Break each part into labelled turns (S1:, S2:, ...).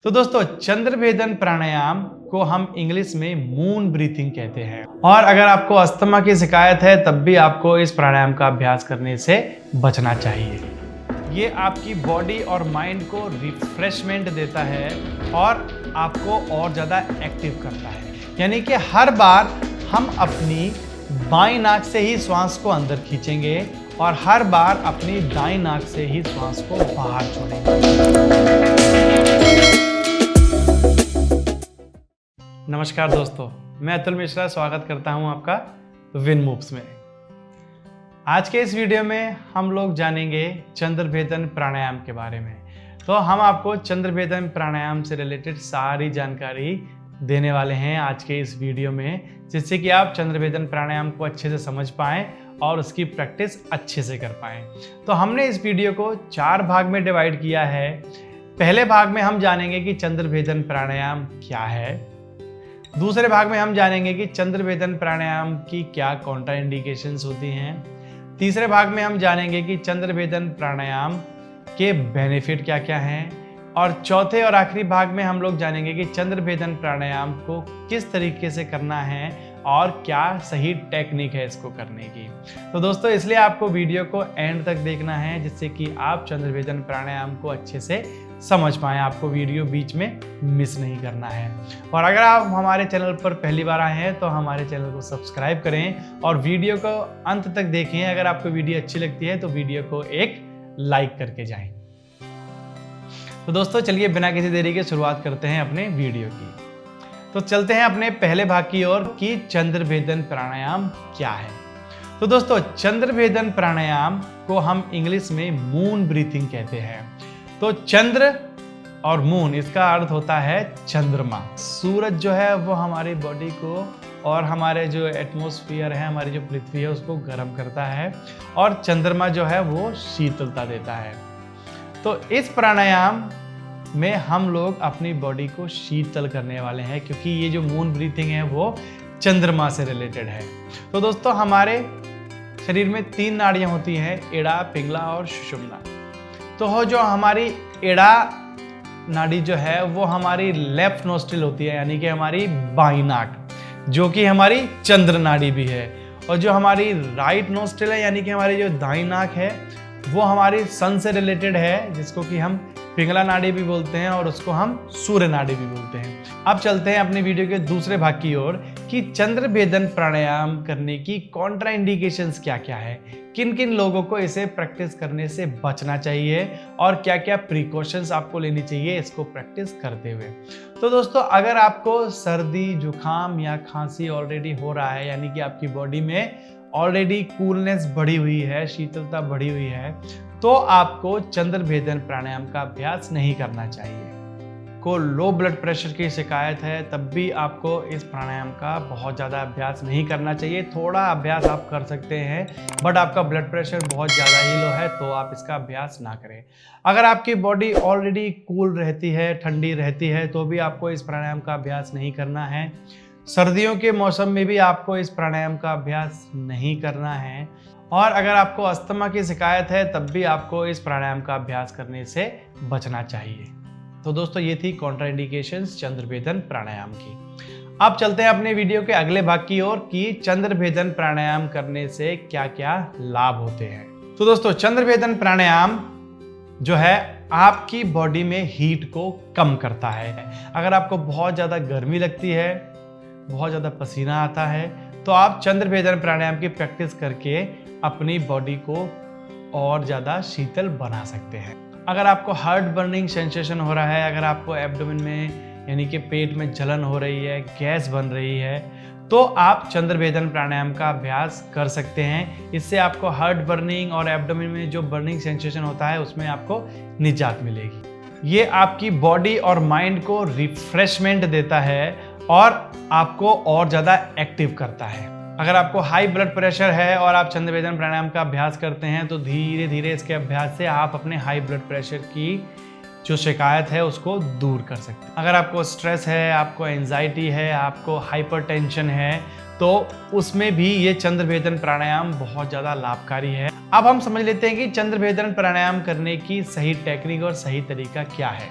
S1: तो दोस्तों चंद्रभेदन प्राणायाम को हम इंग्लिश में मून ब्रीथिंग कहते हैं। और अगर आपको अस्थमा की शिकायत है तब भी आपको इस प्राणायाम का अभ्यास करने से बचना चाहिए। ये आपकी बॉडी और माइंड को रिफ्रेशमेंट देता है और आपको और ज़्यादा एक्टिव करता है। यानी कि हर बार हम अपनी बाईं नाक से ही श्वास को अंदर खींचेंगे और हर बार अपनी दाईं नाक से ही श्वास को बाहर छोड़ेंगे। नमस्कार दोस्तों, मैं अतुल मिश्रा स्वागत करता हूं आपका विन मूव्स में। आज के इस वीडियो में हम लोग जानेंगे चंद्रभेदन प्राणायाम के बारे में। तो हम आपको चंद्रभेदन प्राणायाम से रिलेटेड सारी जानकारी देने वाले हैं आज के इस वीडियो में, जिससे कि आप चंद्रभेदन प्राणायाम को अच्छे से समझ पाएं और उसकी प्रैक्टिस अच्छे से कर पाएं। तो हमने इस वीडियो को 4 भाग में डिवाइड किया है। पहले भाग में हम जानेंगे कि चंद्रभेदन प्राणायाम क्या है। दूसरे भाग में हम जानेंगे कि चंद्रभेदन प्राणायाम की क्या कॉन्ट्रा इंडिकेशंस होती हैं। तीसरे भाग में हम जानेंगे कि चंद्रभेदन प्राणायाम के बेनिफिट क्या क्या हैं। और चौथे और आखिरी भाग में हम लोग जानेंगे कि चंद्रभेदन प्राणायाम को किस तरीके से करना है और क्या सही टेक्निक है इसको करने की। तो दोस्तों इसलिए आपको वीडियो को एंड तक देखना है, जिससे कि आप चंद्रभेदन प्राणायाम को अच्छे से समझ पाएं। आपको वीडियो बीच में मिस नहीं करना है। और अगर आप हमारे चैनल पर पहली बार आए हैं तो हमारे चैनल को सब्सक्राइब करें और वीडियो को अंत तक देखें। अगर आपको वीडियो अच्छी लगती है तो वीडियो को एक लाइक करके जाएं। तो दोस्तों चलिए बिना किसी देरी के शुरुआत करते हैं अपने वीडियो की। तो चलते हैं अपने पहले भाग की ओर कि चंद्रभेदन प्राणायाम क्या है। तो दोस्तों चंद्रभेदन प्राणायाम को हम इंग्लिश में मून ब्रीथिंग कहते हैं। तो चंद्र और मून, इसका अर्थ होता है चंद्रमा। सूरज जो है वो हमारी बॉडी को और हमारे जो एटमॉस्फेयर है, हमारी जो पृथ्वी है, उसको गर्म करता है और चंद्रमा जो है वो शीतलता देता है। तो इस प्राणायाम में हम लोग अपनी बॉडी को शीतल करने वाले हैं, क्योंकि ये जो मून ब्रीथिंग है वो चंद्रमा से रिलेटेड है। तो दोस्तों हमारे शरीर में 3 नाड़ियां होती हैं, एड़ा, पिंगला और सुषुम्ना। तो जो हमारी एड़ा नाड़ी जो है वो हमारी लेफ्ट नोस्ट्रिल होती है, यानी कि हमारी बाईं नाक, जो कि हमारी चंद्र नाड़ी भी है। और जो हमारी राइट नोस्ट्रिल है, यानी कि हमारी जो दाईं नाक है, वो हमारी सन से रिलेटेड है, जिसको कि हम पिंगला नाड़ी भी बोलते हैं और उसको हम सूर्य नाड़ी भी बोलते हैं। अब चलते हैं अपने वीडियो के दूसरे भाग की ओर कि चंद्रभेदन प्राणायाम करने की कॉन्ट्रा इंडिकेशंस क्या क्या है, किन किन लोगों को इसे प्रैक्टिस करने से बचना चाहिए और क्या क्या प्रिकॉशंस आपको लेनी चाहिए इसको प्रैक्टिस करते हुए। तो दोस्तों अगर आपको सर्दी, जुकाम या खांसी ऑलरेडी हो रहा है, यानी कि आपकी बॉडी में ऑलरेडी कूलनेस बढ़ी हुई है, शीतलता बढ़ी हुई है, तो आपको चंद्रभेदन प्राणायाम का अभ्यास नहीं करना चाहिए। को लो ब्लड प्रेशर की शिकायत है तब भी आपको इस प्राणायाम का बहुत ज़्यादा अभ्यास नहीं करना चाहिए। थोड़ा अभ्यास आप कर सकते हैं, बट आपका ब्लड प्रेशर बहुत ज़्यादा ही लो है तो आप इसका अभ्यास ना करें। अगर आपकी बॉडी ऑलरेडी कूल रहती है, ठंडी रहती है, तो भी आपको इस प्राणायाम का अभ्यास नहीं करना है। सर्दियों के मौसम में भी आपको इस प्राणायाम का अभ्यास नहीं करना है। और अगर आपको अस्थमा की शिकायत है तब भी आपको इस प्राणायाम का अभ्यास करने से बचना चाहिए। तो दोस्तों ये थी कॉन्ट्रा इंडिकेशंस चंद्रभेदन प्राणायाम की। अब चलते हैं अपने वीडियो के अगले भाग की ओर कि चंद्रभेदन प्राणायाम करने से क्या क्या लाभ होते हैं। तो दोस्तों चंद्रभेदन प्राणायाम जो है आपकी बॉडी में हीट को कम करता है। अगर आपको बहुत ज़्यादा गर्मी लगती है, बहुत ज़्यादा पसीना आता है, तो आप चंद्रभेदन प्राणायाम की प्रैक्टिस करके अपनी बॉडी को और ज़्यादा शीतल बना सकते हैं। अगर आपको हार्ट बर्निंग सेंसेशन हो रहा है, अगर आपको एब्डोमेन में यानी कि पेट में जलन हो रही है, गैस बन रही है, तो आप चंद्रभेदन प्राणायाम का अभ्यास कर सकते हैं। इससे आपको हार्ट बर्निंग और एब्डोमेन में जो बर्निंग सेंसेशन होता है उसमें आपको निजात मिलेगी। ये आपकी बॉडी और माइंड को रिफ्रेशमेंट देता है और आपको और ज़्यादा एक्टिव करता है। अगर आपको हाई ब्लड प्रेशर है और आप चंद्रभेदन प्राणायाम का अभ्यास करते हैं तो धीरे धीरे इसके अभ्यास से आप अपने हाई ब्लड प्रेशर की जो शिकायत है उसको दूर कर सकते हैं। अगर आपको स्ट्रेस है, आपको एंजाइटी है, आपको हाइपरटेंशन है, तो उसमें भी ये चंद्रभेदन प्राणायाम बहुत ज़्यादा लाभकारी है। अब हम समझ लेते हैं कि चंद्रभेदन प्राणायाम करने की सही टेक्निक और सही तरीका क्या है।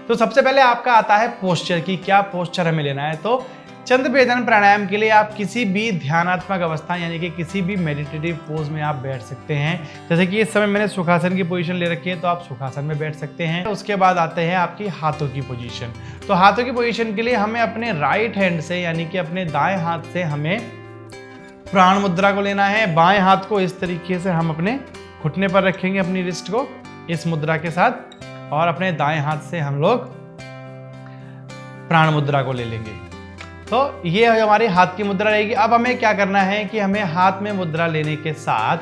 S1: तो सबसे पहले आपका आता है पोस्चर की क्या पोस्चर हमें लेना है। तो चंद्रभेदन प्राणायाम के लिए आप किसी भी ध्यानात्मक अवस्था यानी कि किसी भी मेडिटेटिव पोज में आप बैठ सकते हैं। जैसे कि इस समय मैंने सुखासन की पोजीशन ले रखी है, तो आप सुखासन में बैठ सकते हैं। उसके बाद आते हैं आपकी हाथों की पोजीशन। तो हाथों की पोजीशन के लिए हमें अपने राइट हैंड से यानी कि अपने दाएं हाथ से हमें प्राण मुद्रा को लेना है। बाएं हाथ को इस तरीके से हम अपने घुटने पर रखेंगे, अपनी रिस्ट को इस मुद्रा के साथ, और अपने दाएं हाथ से हम लोग प्राण मुद्रा को ले लेंगे। तो ये हमारी हाथ की मुद्रा रहेगी। अब हमें क्या करना है कि हमें हाथ में मुद्रा लेने के साथ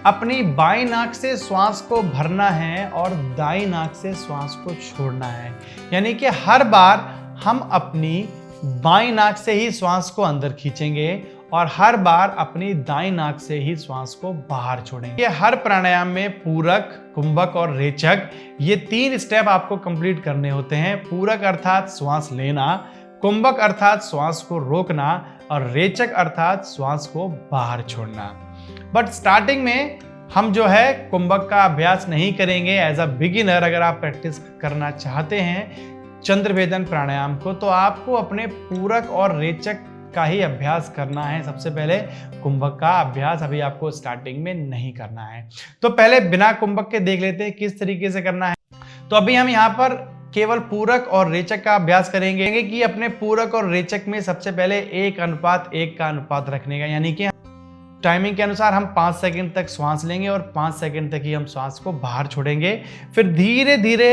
S1: अपनी बाईं नाक से श्वास को भरना है और दाईं नाक से श्वास को छोड़ना है। यानी कि हर बार हम अपनी बाईं नाक से ही श्वास को अंदर खींचेंगे और हर बार अपनी दाईं नाक से ही श्वास को बाहर छोड़ेंगे। ये हर प्राणायाम में पूरक, कुंभक और रेचक, ये 3 स्टेप आपको कंप्लीट करने होते हैं। पूरक अर्थात श्वास लेना, कुंभक अर्थात श्वास को रोकना और रेचक अर्थात श्वास को बाहर छोड़ना। बट स्टार्टिंग में हम जो है कुंभक का अभ्यास नहीं करेंगे। एज अ बिगिनर अगर आप प्रैक्टिस करना चाहते हैं चंद्रभेदन प्राणायाम को, तो आपको अपने पूरक और रेचक का ही अभ्यास करना है। सबसे पहले कुंभक का अभ्यास अभी आपको स्टार्टिंग में नहीं करना है। तो पहले बिना कुंभक के देख लेते हैं किस तरीके से करना है। तो अभी हम यहाँ पर केवल पूरक और रेचक का अभ्यास करेंगे कि अपने पूरक और रेचक में सबसे पहले 1:1 का अनुपात रखने का, यानी कि टाइमिंग के अनुसार हम 5 सेकंड तक श्वास लेंगे और 5 सेकंड तक ही हम श्वास को बाहर छोड़ेंगे। फिर धीरे धीरे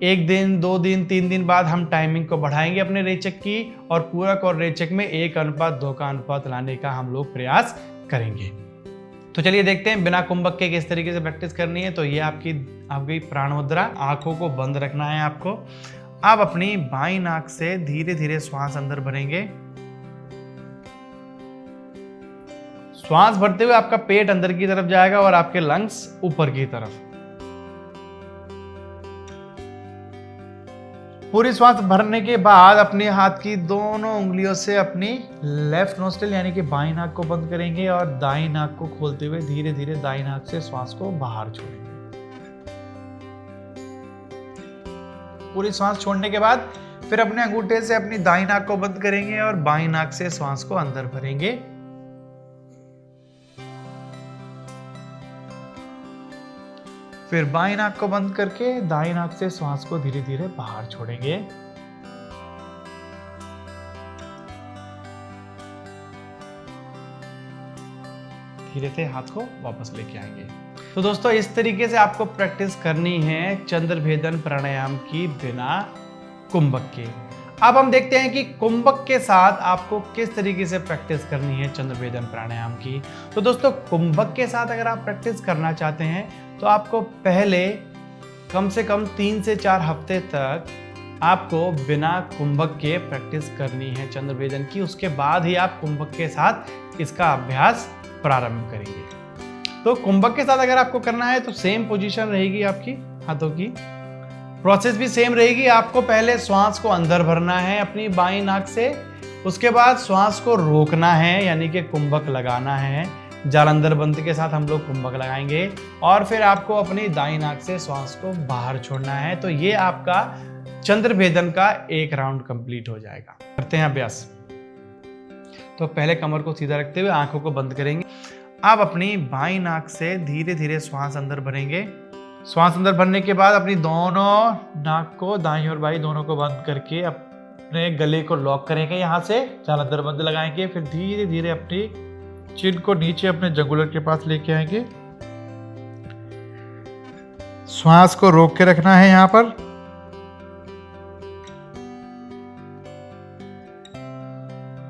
S1: 1 दिन, 2 दिन, 3 दिन बाद हम टाइमिंग को बढ़ाएंगे अपने रेचक की, और पूरक और रेचक में 1:2 का अनुपात लाने का हम लोग प्रयास करेंगे। तो चलिए देखते हैं बिना कुंभक के किस तरीके से प्रैक्टिस करनी है। तो ये आपकी प्राण मुद्रा, आंखों को बंद रखना है आपको। आप अपनी बाईं नाक से धीरे धीरे श्वास अंदर भरेंगे। श्वास भरते हुए आपका पेट अंदर की तरफ जाएगा और आपके लंग्स ऊपर की तरफ। पूरी श्वास भरने के बाद अपने हाथ की दोनों उंगलियों से अपनी लेफ्ट नोस्ट्रिल यानी कि बाईं नाक को बंद करेंगे और दाईं नाक को खोलते हुए धीरे धीरे दाईं नाक से श्वास को बाहर छोड़ेंगे। पूरी श्वास छोड़ने के बाद फिर अपने अंगूठे से अपनी दाईं नाक को बंद करेंगे और बाईं नाक से श्वास को अंदर भरेंगे। फिर बाईं नाक को बंद करके दाईं नाक से श्वास को धीरे धीरे बाहर छोड़ेंगे। धीरे से हाथ को वापस लेके आएंगे। तो दोस्तों इस तरीके से आपको प्रैक्टिस करनी है चंद्रभेदन प्राणायाम की बिना कुंभक के। अब हम देखते हैं कि कुंभक के साथ आपको किस तरीके से प्रैक्टिस करनी है चंद्रभेदन प्राणायाम की। तो दोस्तों कुंभक के साथ अगर आप प्रैक्टिस करना चाहते हैं तो आपको पहले कम से कम 3 से 4 हफ्ते तक आपको बिना कुंभक के प्रैक्टिस करनी है चंद्रभेदन की। उसके बाद ही आप कुंभक के साथ इसका अभ्यास प्रारंभ करेंगे। तो कुंभक के साथ अगर आपको करना है तो सेम पोजीशन रहेगी आपकी हाथों की, प्रोसेस भी सेम रहेगी। आपको पहले श्वास को अंदर भरना है अपनी बाईं नाक से, उसके बाद श्वास को रोकना है यानी कि कुंभक लगाना है। जालंधर बंद के साथ हम लोग कुंभक लगाएंगे और फिर आपको अपनी दाईं नाक से श्वास को बाहर छोड़ना है। तो ये आपका चंद्रभेदन का 1 राउंड कंप्लीट हो जाएगा। करते हैं अभ्यास। तो पहले कमर को सीधा रखते हुए आंखों को बंद करेंगे। आप अपनी बाईं नाक से धीरे धीरे श्वास अंदर भरेंगे। श्वास अंदर भरने के बाद अपनी दोनों नाक को, दाईं और बाईं दोनों को बंद करके अपने गले को लॉक करेंगे। यहाँ से जालंधर बंद लगाएंगे। फिर धीरे धीरे अपनी चिन को नीचे अपने जगुलर के पास लेके आएंगे। श्वास को रोक के रखना है यहाँ पर।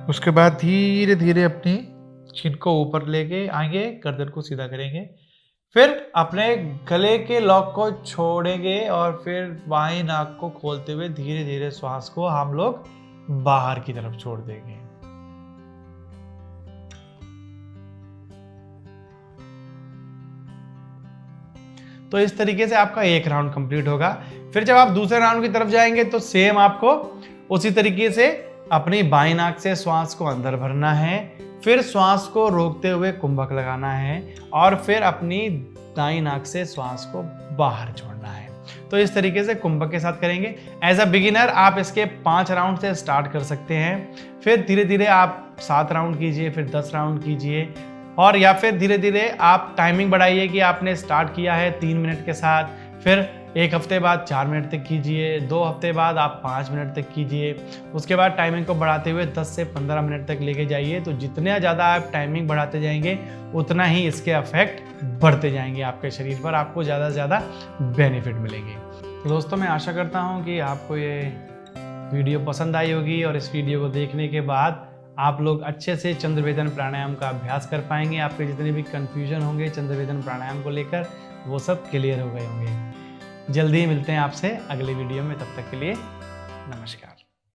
S1: उसके बाद धीरे धीरे अपनी चिन को ऊपर लेके आएंगे, गर्दन को सीधा करेंगे। फिर अपने गले के लॉक को छोड़ेंगे और फिर बाईं नाक को खोलते हुए धीरे धीरे श्वास को हम लोग बाहर की तरफ छोड़ देंगे। तो इस तरीके से आपका 1 राउंड कंप्लीट होगा। फिर जब आप दूसरे राउंड की तरफ जाएंगे तो सेम आपको उसी तरीके से अपनी बाईं नाक से श्वास को अंदर भरना है, फिर श्वास को रोकते हुए कुंभक लगाना है और फिर अपनी दाईं नाक से श्वास को बाहर छोड़ना है। तो इस तरीके से कुंभक के साथ करेंगे। एज अ बिगिनर आप इसके 5 राउंड से स्टार्ट कर सकते हैं, फिर धीरे धीरे आप 7 राउंड कीजिए, फिर 10 राउंड कीजिए, और या फिर धीरे धीरे आप टाइमिंग बढ़ाइए कि आपने स्टार्ट किया है 3 मिनट के साथ, फिर 1 हफ्ते बाद 4 मिनट तक कीजिए, 2 हफ्ते बाद आप 5 मिनट तक कीजिए, उसके बाद टाइमिंग को बढ़ाते हुए 10 से 15 मिनट तक लेके जाइए। तो जितना ज़्यादा आप टाइमिंग बढ़ाते जाएंगे उतना ही इसके इफेक्ट बढ़ते जाएंगे आपके शरीर पर, आपको ज़्यादा से ज़्यादा बेनिफिट मिलेंगे। तो दोस्तों मैं आशा करता हूँ कि आपको ये वीडियो पसंद आई होगी और इस वीडियो को देखने के बाद आप लोग अच्छे से चंद्रभेदन प्राणायाम का अभ्यास कर पाएंगे। आपके जितने भी कन्फ्यूजन होंगे चंद्रभेदन प्राणायाम को लेकर वो सब क्लियर हो गए होंगे। जल्दी ही मिलते हैं आपसे अगले वीडियो में, तब तक के लिए नमस्कार।